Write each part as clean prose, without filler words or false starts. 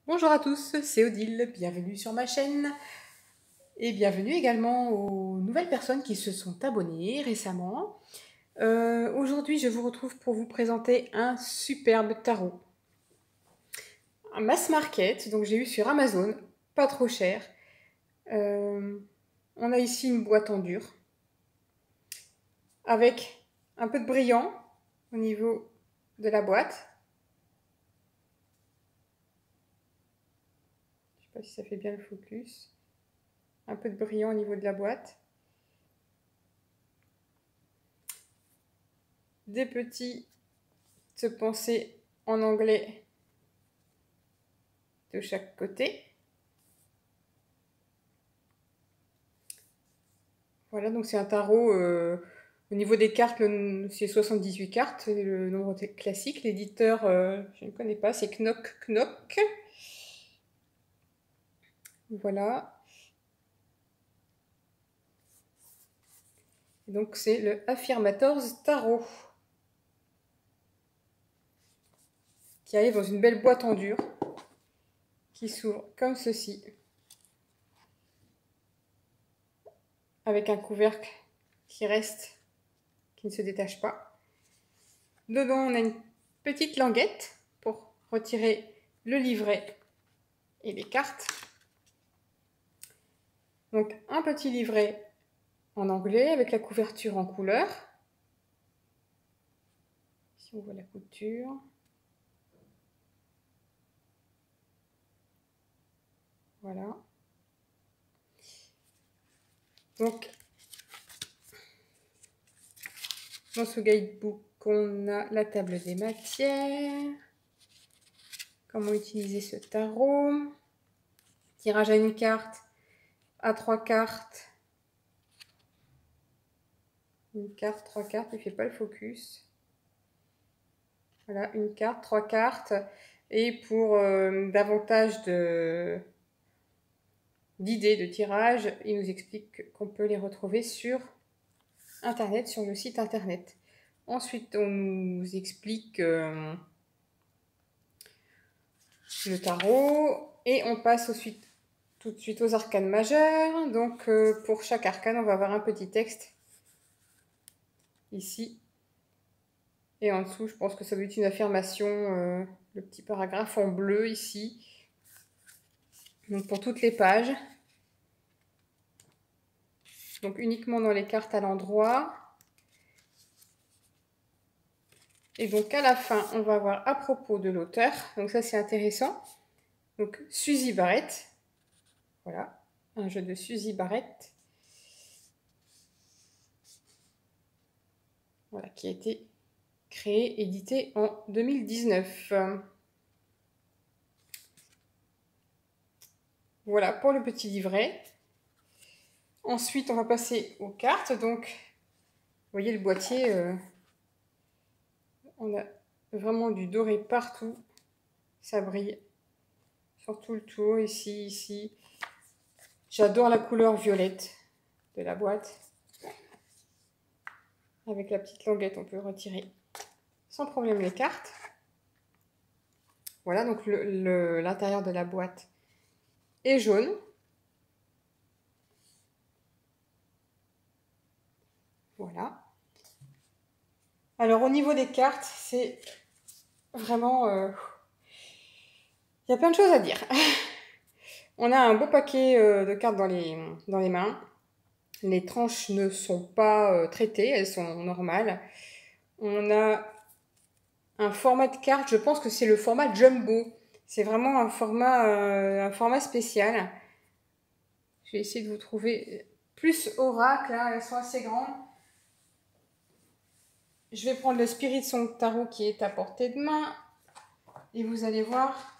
Bonjour à tous, c'est Odile, bienvenue sur ma chaîne et bienvenue également aux nouvelles personnes qui se sont abonnées récemment. Aujourd'hui, je vous retrouve pour vous présenter un superbe tarot. Un mass market, donc j'ai eu sur Amazon, pas trop cher. On a ici une boîte en dur avec un peu de brillant au niveau de la boîte. Je sais pas si ça fait bien le focus. Un peu de brillant au niveau de la boîte. Des petites pensées en anglais de chaque côté. Voilà, donc c'est un tarot, au niveau des cartes, c'est 78 cartes, c'est le nombre classique. L'éditeur, je ne connais pas, c'est Knock Knock. Voilà. Et donc c'est le Affirmators Tarot, qui arrive dans une belle boîte en dur, qui s'ouvre comme ceci, avec un couvercle qui reste, qui ne se détache pas. Dedans, on a une petite languette pour retirer le livret et les cartes. Donc un petit livret en anglais avec la couverture en couleur. Ici on voit la couture. Voilà. Donc dans ce guidebook, on a la table des matières, comment utiliser ce tarot, tirage à une carte, à 3 cartes, une carte, 3 cartes, il ne fait pas le focus. Voilà, une carte, 3 cartes, et pour davantage d'idées de tirage, il nous explique qu'on peut les retrouver sur Internet, sur le site Internet. Ensuite, on nous explique le tarot et on passe tout de suite aux arcanes majeures. Donc, pour chaque arcane, on va avoir un petit texte ici. Et en dessous, je pense que ça doit être une affirmation, le petit paragraphe en bleu ici. Donc, pour toutes les pages. Donc, uniquement dans les cartes à l'endroit. Et donc, à la fin, on va voir à propos de l'auteur. Donc, ça, c'est intéressant. Donc, Suzy Barrett. Voilà, un jeu de Suzy Barrett. Voilà, qui a été créé, édité en 2019. Voilà pour le petit livret. Ensuite, on va passer aux cartes. Donc, vous voyez le boîtier, on a vraiment du doré partout. Ça brille sur tout le tour, ici. J'adore la couleur violette de la boîte. Avec la petite languette, on peut retirer sans problème les cartes. Voilà, donc l'intérieur de la boîte est jaune. Voilà. Alors au niveau des cartes, c'est vraiment... il y a plein de choses à dire. On a un beau paquet de cartes dans les mains. Les tranches ne sont pas traitées, elles sont normales. On a un format de carte, je pense que c'est le format jumbo. C'est vraiment un format spécial. Je vais essayer de vous trouver plus oracle, là, elles sont assez grandes. Je vais prendre le Spirit Song Tarot qui est à portée de main. Et vous allez voir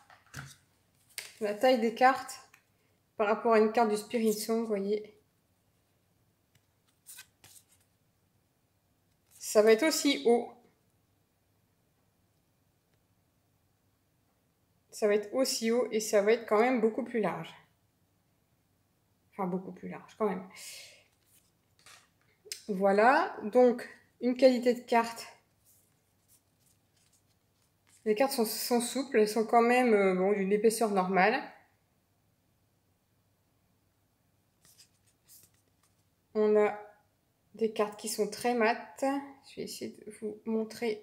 la taille des cartes par rapport à une carte du Spirit Song, vous voyez. Ça va être aussi haut. Ça va être aussi haut et ça va être quand même beaucoup plus large. Enfin, beaucoup plus large quand même. Voilà, donc une qualité de carte. Les cartes sont souples, elles sont quand même bon, d'une épaisseur normale. On a des cartes qui sont très mates. Je vais essayer de vous montrer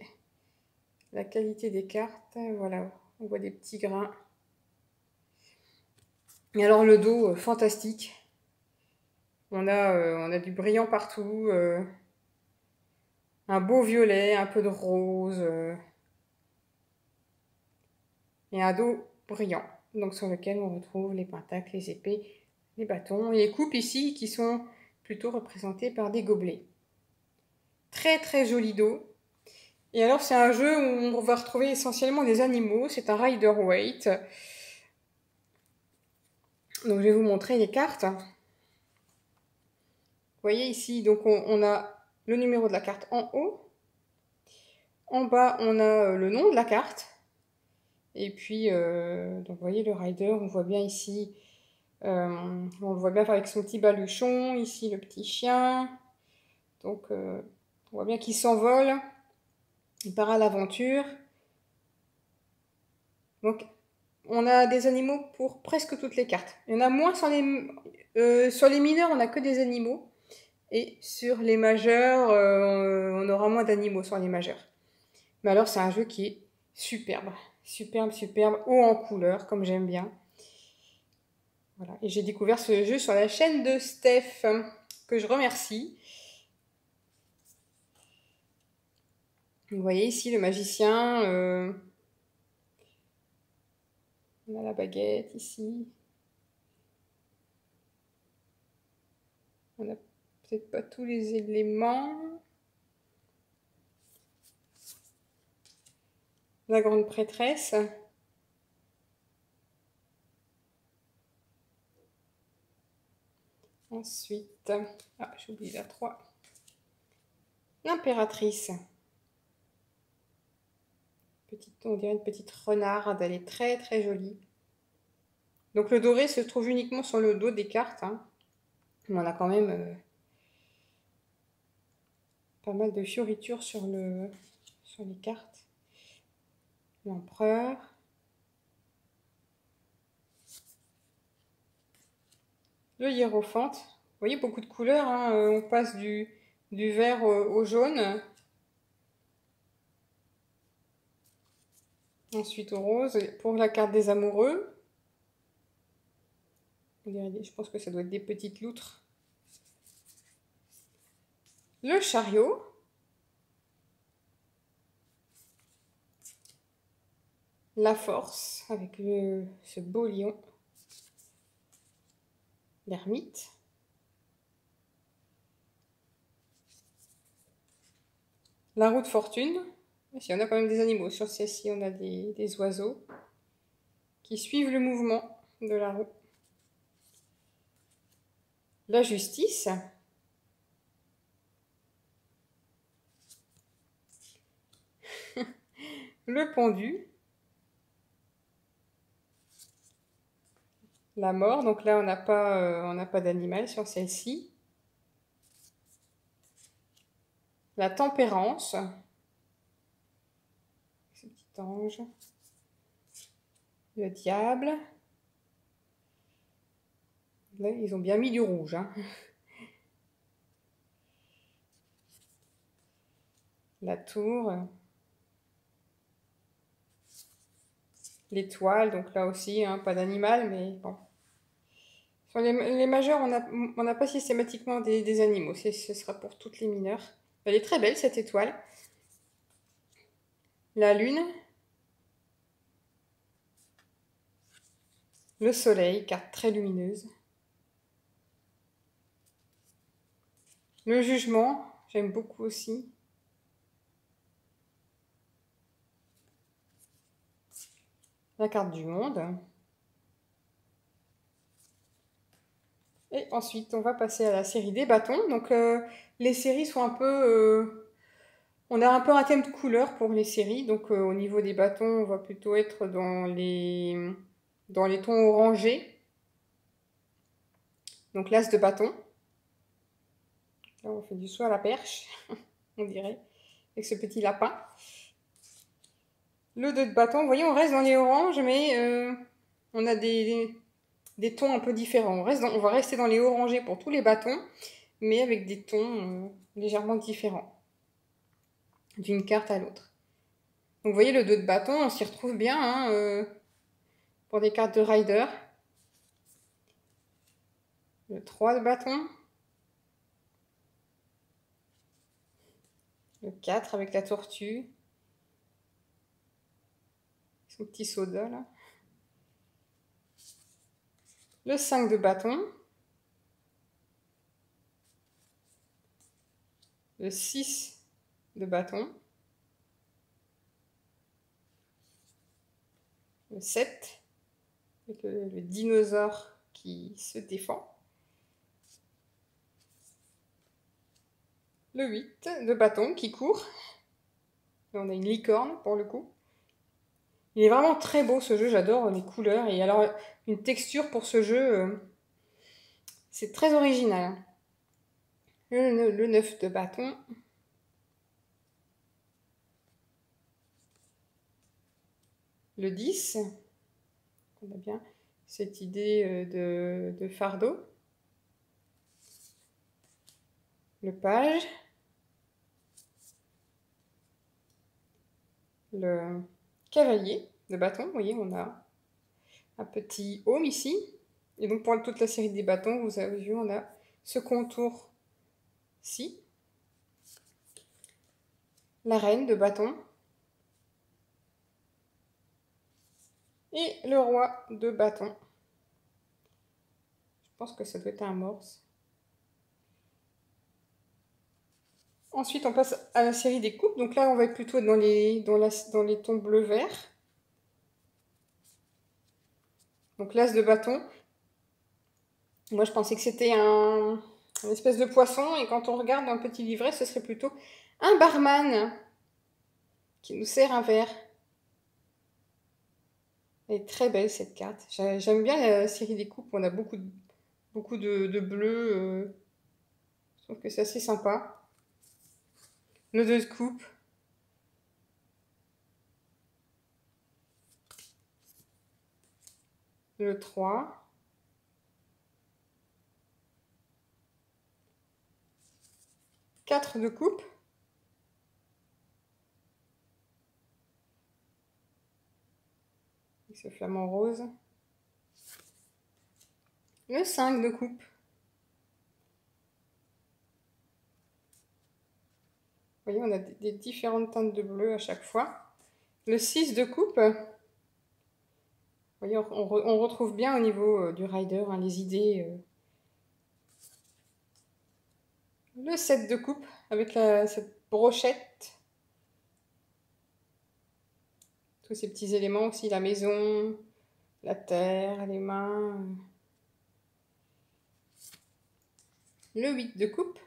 la qualité des cartes. Voilà, on voit des petits grains. Et alors le dos, fantastique. On a du brillant partout. Un beau violet, un peu de rose. Et un dos brillant. Donc sur lequel on retrouve les pentacles, les épées, les bâtons. Et les coupes ici qui sont plutôt représentées par des gobelets. Très très joli dos. Et alors c'est un jeu où on va retrouver essentiellement des animaux. C'est un Rider-Waite. Donc je vais vous montrer les cartes. Vous voyez ici, donc on a le numéro de la carte en haut. En bas, on a le nom de la carte. Et puis, donc vous voyez le rider, on voit bien ici, on le voit bien avec son petit baluchon. Ici, le petit chien. Donc, on voit bien qu'il s'envole. Il part à l'aventure. Donc, on a des animaux pour presque toutes les cartes. Il y en a moins sur les mineurs, on n'a que des animaux. Et sur les majeurs, on aura moins d'animaux sur les majeurs. Mais alors, c'est un jeu qui est superbe. Superbe, superbe. Haut en couleur, comme j'aime bien. Voilà. Et j'ai découvert ce jeu sur la chaîne de Steph, que je remercie. Vous voyez ici le magicien. On a la baguette ici. On n'a peut-être pas tous les éléments. La grande prêtresse. Ensuite, j'ai oublié la 3. L'impératrice. On dirait une petite renarde, elle est très très jolie. Donc le doré se trouve uniquement sur le dos des cartes. Mais on a quand même pas mal de fioritures sur les cartes. L'empereur. Le hiérophante. Vous voyez, beaucoup de couleurs. On passe du vert au jaune. Ensuite au rose. Pour la carte des amoureux. Je pense que ça doit être des petites loutres. Le chariot. La force, avec ce beau lion. L'ermite. La roue de fortune. Ici, on a quand même des animaux. Sur celle-ci, on a des oiseaux qui suivent le mouvement de la roue. La justice. Le pendu. La mort. Donc là, on n'a pas d'animal sur celle-ci. La tempérance. Ce petit ange. Le diable. Là, ils ont bien mis du rouge. La tour. L'étoile, donc là aussi, pas d'animal, mais bon. Sur les majeurs, on n'a pas systématiquement des animaux. Ce sera pour toutes les mineures. Elle est très belle, cette étoile. La lune. Le soleil, carte très lumineuse. Le jugement, j'aime beaucoup aussi. La carte du monde. Et ensuite, on va passer à la série des bâtons. Donc, les séries sont un peu... on a un peu un thème de couleur pour les séries. Donc, au niveau des bâtons, on va plutôt être dans les tons orangés. Donc, l'as de bâton. Là, on fait du saut à la perche, on dirait, avec ce petit lapin. Le 2 de bâton, vous voyez, on reste dans les oranges, mais on a des tons un peu différents. On va rester dans les orangés pour tous les bâtons, mais avec des tons légèrement différents d'une carte à l'autre. Donc vous voyez, le 2 de bâton, on s'y retrouve bien hein, pour des cartes de rider. Le 3 de bâton. Le 4 avec la tortue. Son petit soda là. Le 5 de bâton. Le 6 de bâton. Le 7 avec le dinosaure qui se défend. Le 8 de bâton qui court. Là, on a une licorne pour le coup. Il est vraiment très beau ce jeu, j'adore les couleurs. Et alors, une texture pour ce jeu, c'est très original. Le 9 de bâton. Le 10. On a bien cette idée de fardeau. Le page. Le cavalier de bâton. Vous voyez, on a un petit home ici. Et donc, pour toute la série des bâtons, vous avez vu, on a ce contour-ci. La reine de bâton. Et le roi de bâton. Je pense que ça doit être un morse. Ensuite, on passe à la série des coupes. Donc là, on va être plutôt dans les tons bleu-vert. Donc l'as de bâton. Moi, je pensais que c'était une espèce de poisson. Et quand on regarde un petit livret, ce serait plutôt un barman qui nous sert un verre. Elle est très belle, cette carte. J'aime bien la série des coupes. On a beaucoup de bleu. Je trouve que c'est assez sympa. Le 2 de coupe. Le 3. « 4 de coupe. Ce flamant rose. Le 5 de coupe. Vous voyez, on a des différentes teintes de bleu à chaque fois. Le 6 de coupe. Vous voyez, on retrouve bien au niveau du rider hein, les idées. Le 7 de coupe avec cette brochette. Tous ces petits éléments aussi, la maison, la terre, les mains. Le 8 de coupe.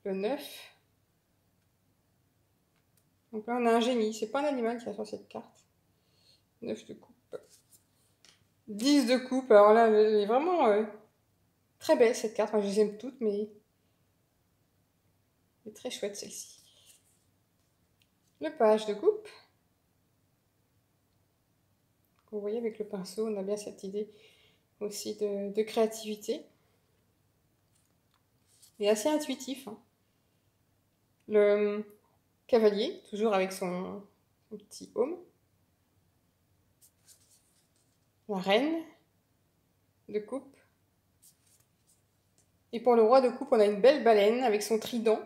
Le 9. Donc là, on a un génie. C'est pas un animal qui a sur cette carte. 9 de coupe. 10 de coupe. Alors là, elle est vraiment très belle cette carte. Moi, je les aime toutes, mais elle est très chouette celle-ci. Le page de coupe. Vous voyez, avec le pinceau, on a bien cette idée aussi de créativité. Et assez intuitif. Hein. Le cavalier, toujours avec son petit home. La reine de coupe. Et pour le roi de coupe, on a une belle baleine avec son trident.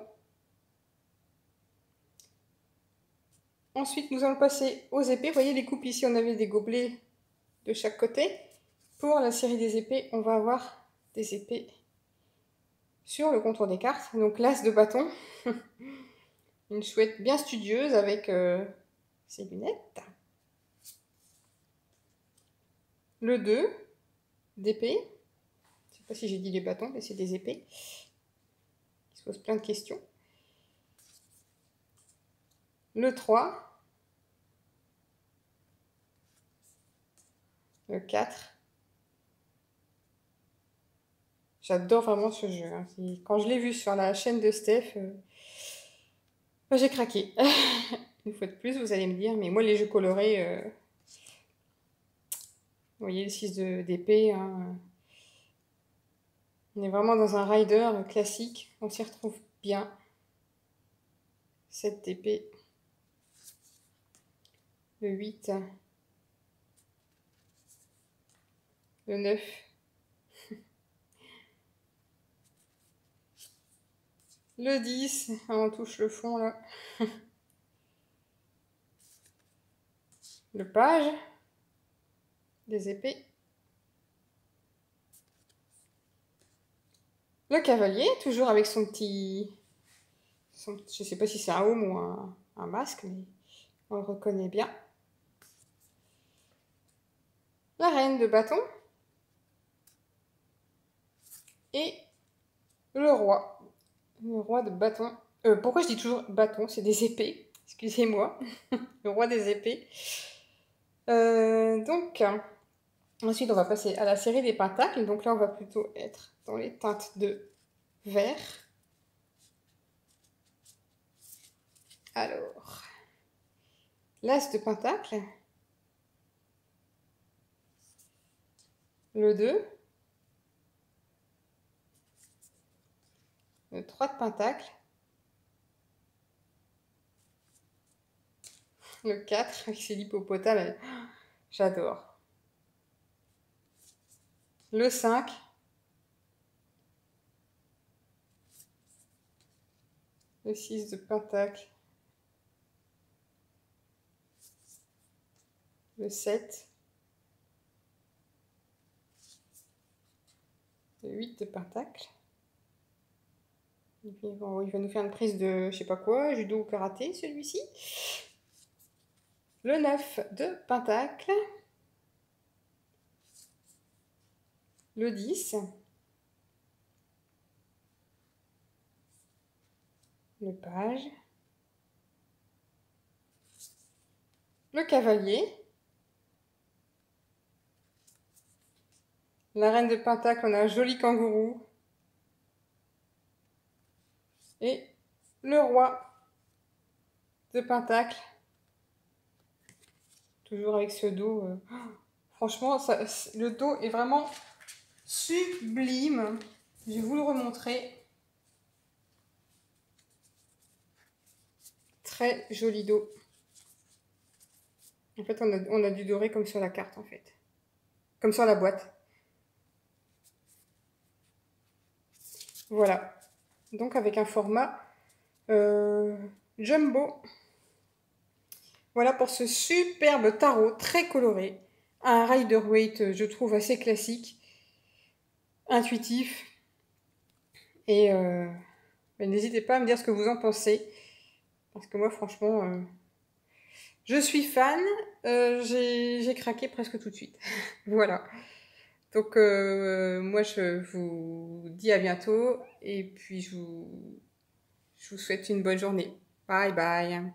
Ensuite, nous allons passer aux épées. Vous voyez les coupes ici, on avait des gobelets de chaque côté. Pour la série des épées, on va avoir des épées sur le contour des cartes. Donc l'as de bâton. Une chouette bien studieuse avec ses lunettes. Le 2 d'épée. Je ne sais pas si j'ai dit les bâtons, mais c'est des épées. Qui se posent plein de questions. Le 3. Le 4. J'adore vraiment ce jeu. Hein. Quand je l'ai vu sur la chaîne de Steph, J'ai craqué. Une fois de plus, vous allez me dire, mais moi les jeux colorés, vous voyez le 6 d'épée, hein, on est vraiment dans un rider classique, on s'y retrouve bien. 7 d'épée, le 8, le 9, le 10, on touche le fond là, le page, des épées, le cavalier, toujours avec son petit... je sais pas si c'est un homme ou un masque, mais on le reconnaît bien. La reine de bâton. Et le roi. Le roi de bâton. Pourquoi je dis toujours bâton? C'est des épées. Excusez-moi. Le roi des épées. Donc, ensuite, on va passer à la série des pentacles. Donc là, on va plutôt être dans les teintes de vert. Alors, l'as de pentacle. Le 2. Le 3 de pentacle. Le 4 avec ses l'hippopotame. J'adore. Le 5. Le 6 de pentacle. Le 7. Le 8 de pentacle. Bon, il va nous faire une prise de, je sais pas quoi, judo ou karaté, celui-ci. Le 9 de pentacle. Le 10. Le page. Le cavalier. La reine de pentacle, on a un joli kangourou. Et le roi de pentacle. Toujours avec ce dos. Franchement, le dos est vraiment sublime. Je vais vous le remontrer. Très joli dos. En fait, on a du doré comme sur la carte, en fait. Comme sur la boîte. Voilà. Donc avec un format jumbo. Voilà pour ce superbe tarot très coloré. Un Rider-Waite, je trouve, assez classique, intuitif. Et n'hésitez pas à me dire ce que vous en pensez. Parce que moi, franchement, je suis fan. J'ai craqué presque tout de suite. Voilà. Donc, moi, je vous dis à bientôt. Et puis, je vous souhaite une bonne journée. Bye bye.